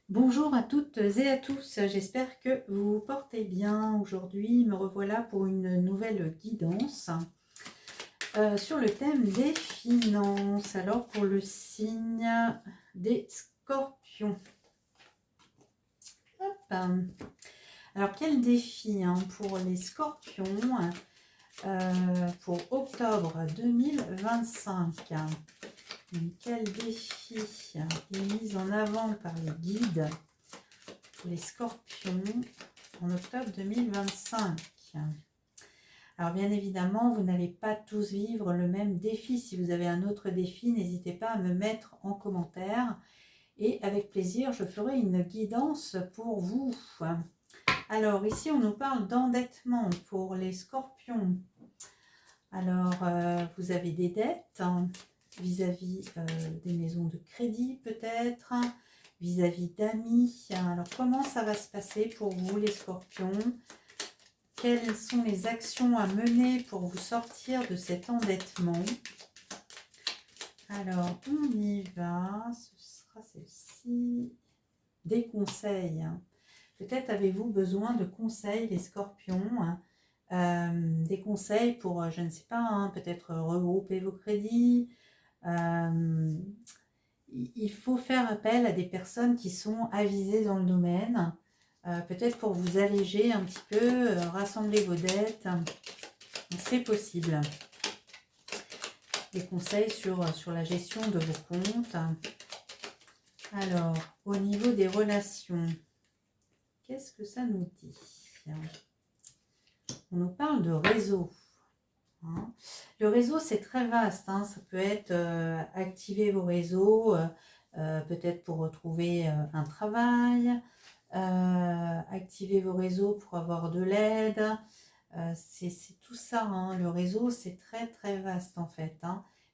Bonjour à toutes et à tous, j'espère que vous vous portez bien. Aujourd'hui, me revoilà pour une nouvelle guidance sur le thème des finances. Alors pour le signe des scorpions. Hop. Alors quel défi pour les scorpions pour octobre 2025. Quel défi est mis en avant par les guides pour les scorpions en octobre 2025. Alors bien évidemment, vous n'allez pas tous vivre le même défi. Si vous avez un autre défi, n'hésitez pas à me mettre en commentaire et avec plaisir, je ferai une guidance pour vous. Alors ici, on nous parle d'endettement pour les scorpions. Alors, vous avez des dettes vis-à-vis des maisons de crédit peut-être, vis-à-vis d'amis. Alors, comment ça va se passer pour vous les scorpions? Quelles sont les actions à mener pour vous sortir de cet endettement? Alors, on y va. Ce sera celle-ci. Des conseils. Peut-être avez-vous besoin de conseils, les scorpions. Des conseils pour, je ne sais pas, peut-être regrouper vos crédits. Il faut faire appel à des personnes qui sont avisées dans le domaine, peut-être pour vous alléger un petit peu, rassembler vos dettes. C'est possible. Des conseils sur la gestion de vos comptes. Alors, au niveau des relations, qu'est-ce que ça nous dit? On nous parle de réseau. Le réseau, c'est très vaste. Ça peut être activer vos réseaux, peut-être pour retrouver un travail, activer vos réseaux pour avoir de l'aide. C'est tout ça. Le réseau, c'est très très vaste en fait.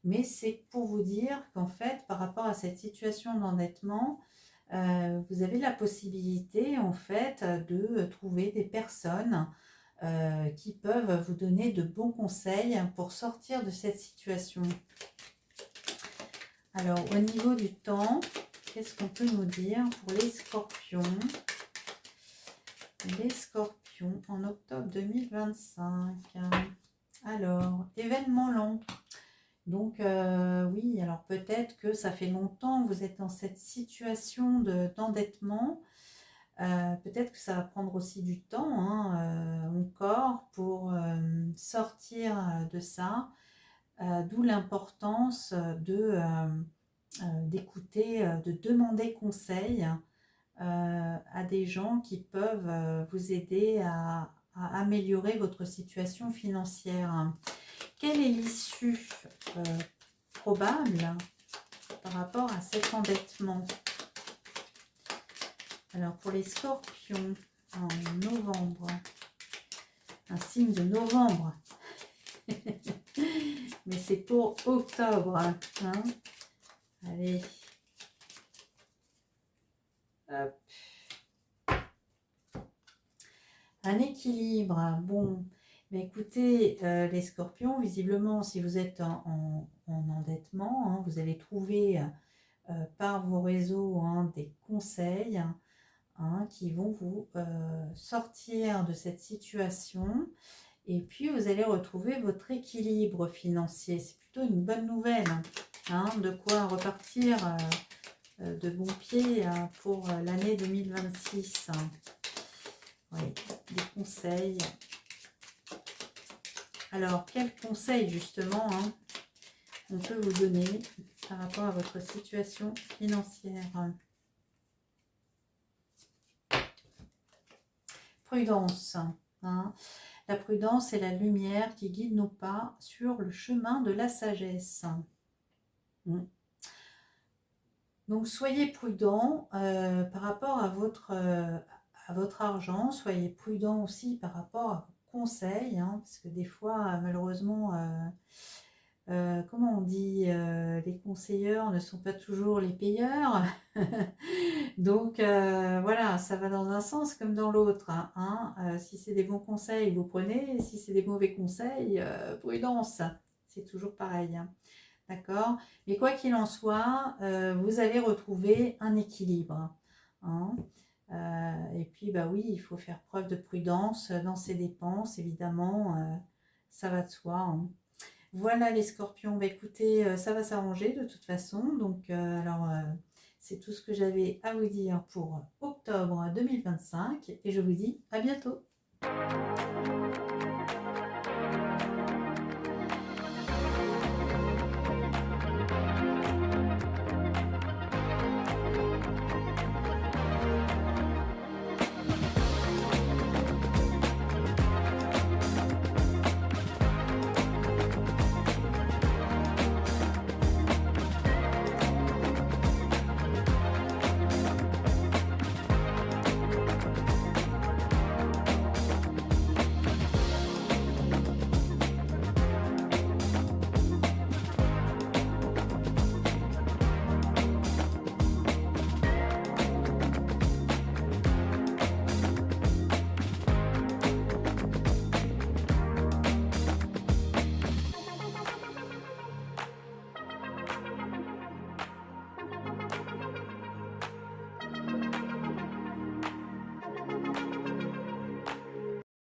Mais c'est pour vous dire qu'en fait, par rapport à cette situation d'endettement, vous avez la possibilité en fait de trouver des personnes qui peuvent vous donner de bons conseils pour sortir de cette situation. Alors, au niveau du temps, qu'est-ce qu'on peut nous dire pour les scorpions? Les scorpions en octobre 2025. Alors, événement long. Donc, oui, alors peut-être que ça fait longtemps que vous êtes dans cette situation d'endettement. Peut-être que ça va prendre aussi du temps encore pour sortir de ça, d'où l'importance d'écouter, de demander conseil à des gens qui peuvent vous aider à améliorer votre situation financière. Quelle est l'issue probable par rapport à cet endettement? Alors, pour les scorpions, en novembre, un signe de novembre, mais c'est pour octobre. Allez. Hop. Un équilibre. Bon, mais écoutez, les scorpions, visiblement, si vous êtes en endettement, vous allez trouver par vos réseaux des conseils qui vont vous sortir de cette situation et puis vous allez retrouver votre équilibre financier. C'est plutôt une bonne nouvelle, de quoi repartir de bon pied pour l'année 2026. Oui, des conseils. Alors, quels conseils justement on peut vous donner par rapport à votre situation financière? Prudence. La prudence est la lumière qui guide nos pas sur le chemin de la sagesse. Donc soyez prudent par rapport à votre argent, soyez prudent aussi par rapport à vos conseils, parce que des fois, malheureusement, comment on dit, les conseilleurs ne sont pas toujours les payeurs. Donc voilà, ça va dans un sens comme dans l'autre. Si c'est des bons conseils, vous prenez. Si c'est des mauvais conseils, prudence. C'est toujours pareil. D'accord? Mais quoi qu'il en soit, vous allez retrouver un équilibre. hein. Et puis, bah oui, il faut faire preuve de prudence dans ses dépenses, évidemment, ça va de soi, hein. Voilà les scorpions, bah écoutez, ça va s'arranger de toute façon, donc c'est tout ce que j'avais à vous dire pour octobre 2025 et je vous dis à bientôt.